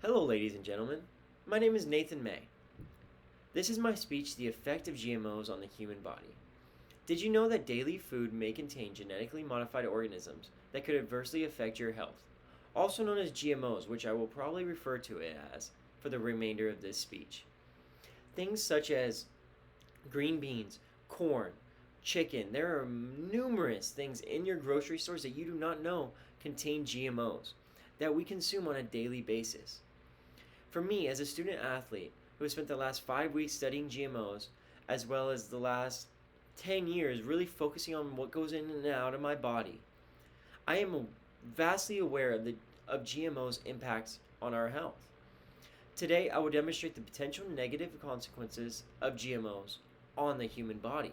Hello, ladies and gentlemen. My name is Nathan May. This is my speech, The Effect of GMOs on the Human Body. Did you know that daily food may contain genetically modified organisms that could adversely affect your health? Also known as GMOs, which I will probably refer to it as for the remainder of this speech. Things such as green beans, corn, chicken, there are numerous things in your grocery stores that you do not know contain GMOs that we consume on a daily basis. For me, as a student athlete who has spent the last 5 weeks studying GMOs, as well as the last 10 years really focusing on what goes in and out of my body, I am vastly aware of GMOs' impacts on our health. Today, I will demonstrate the potential negative consequences of GMOs on the human body.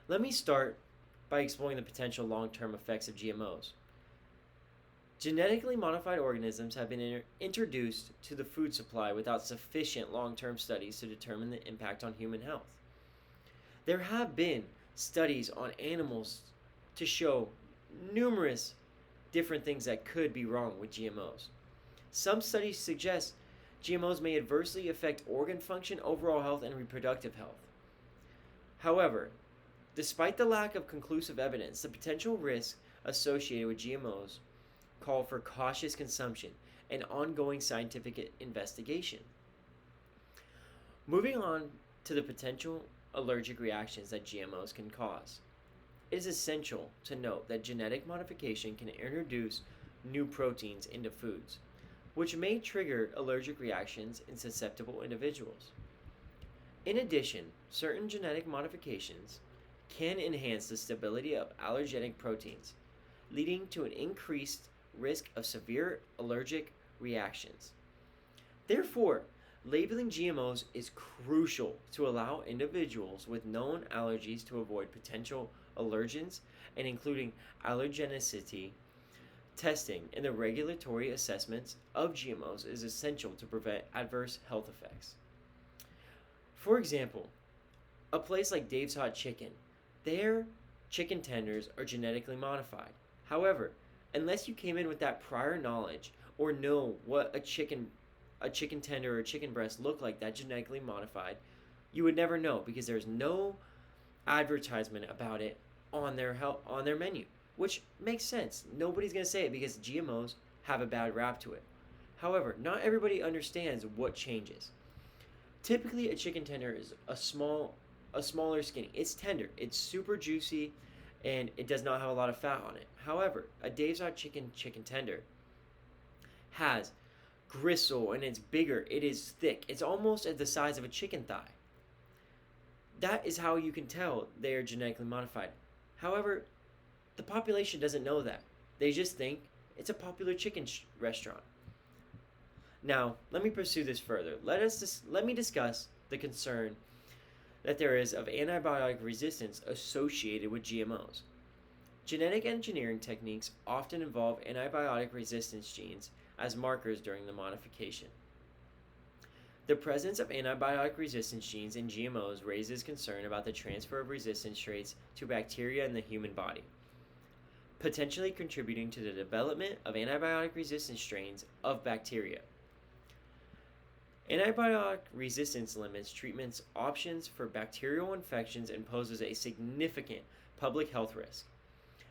Let me start by exploring the potential long term effects of GMOs. Genetically modified organisms have been introduced to the food supply without sufficient long term studies to determine the impact on human health. There have been studies on animals to show numerous different things that could be wrong with GMOs. Some studies suggest GMOs may adversely affect organ function, overall health, and reproductive health. However, despite the lack of conclusive evidence, the potential risks associated with GMOs call for cautious consumption and ongoing scientific investigation. Moving on to the potential allergic reactions that GMOs can cause. It is essential to note that genetic modification can introduce new proteins into foods, which may trigger allergic reactions in susceptible individuals. In addition, certain genetic modifications can enhance the stability of allergenic proteins, leading to an increased risk of severe allergic reactions. Therefore, labeling GMOs is crucial to allow individuals with known allergies to avoid potential allergens, and including allergenicity testing and the regulatory assessments of GMOs is essential to prevent adverse health effects. For example, a place like Dave's Hot Chicken, their chicken tenders are genetically modified. However, unless you came in with that prior knowledge or know what a chicken tender or a chicken breast look like that genetically modified, you would never know because there's no advertisement about it on their menu, which makes sense. Nobody's going to say it because GMOs have a bad rap to it. However, not everybody understands what changes. Typically, a chicken tender is a smaller skinny. It's tender, it's super juicy, and it does not have a lot of fat on it. However, a Dave's Hot Chicken tender has gristle and it's bigger, it is thick, it's almost at the size of a chicken thigh. That is how you can tell they are genetically modified. However, the population doesn't know that. They just think it's a popular chicken restaurant. Now, let me pursue this further. Let me discuss the concern that there is of antibiotic resistance associated with GMOs. Genetic engineering techniques often involve antibiotic resistance genes as markers during the modification. The presence of antibiotic resistance genes in GMOs raises concern about the transfer of resistance traits to bacteria in the human body, potentially contributing to the development of antibiotic resistant strains of bacteria. Antibiotic resistance limits treatments options for bacterial infections and poses a significant public health risk.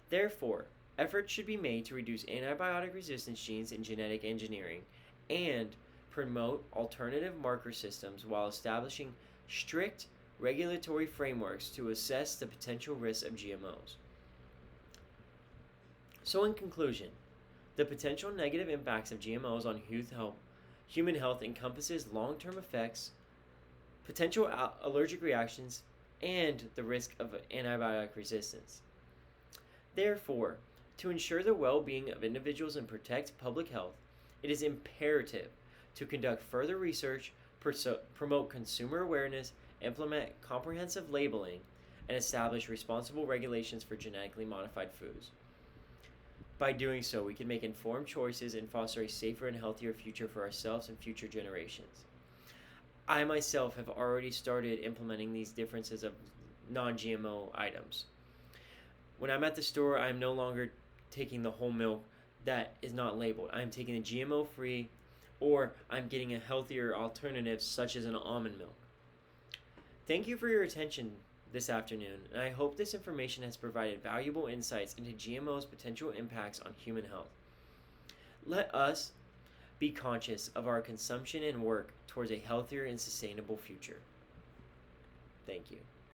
Therefore, efforts should be made to reduce antibiotic resistance genes in genetic engineering and promote alternative marker systems while establishing strict regulatory frameworks to assess the potential risks of GMOs. So, in conclusion, the potential negative impacts of GMOs on human health encompasses long-term effects, potential allergic reactions, and the risk of antibiotic resistance. Therefore, to ensure the well-being of individuals and protect public health, it is imperative to conduct further research, promote consumer awareness, implement comprehensive labeling, and establish responsible regulations for genetically modified foods. By doing so, we can make informed choices and foster a safer and healthier future for ourselves and future generations. I myself have already started implementing these differences of non-GMO items. When I'm at the store, I'm no longer taking the whole milk that is not labeled. I'm taking the GMO-free or I'm getting a healthier alternative such as an almond milk. Thank you for your attention this afternoon, and I hope this information has provided valuable insights into GMO's potential impacts on human health. Let us be conscious of our consumption and work towards a healthier and sustainable future. Thank you.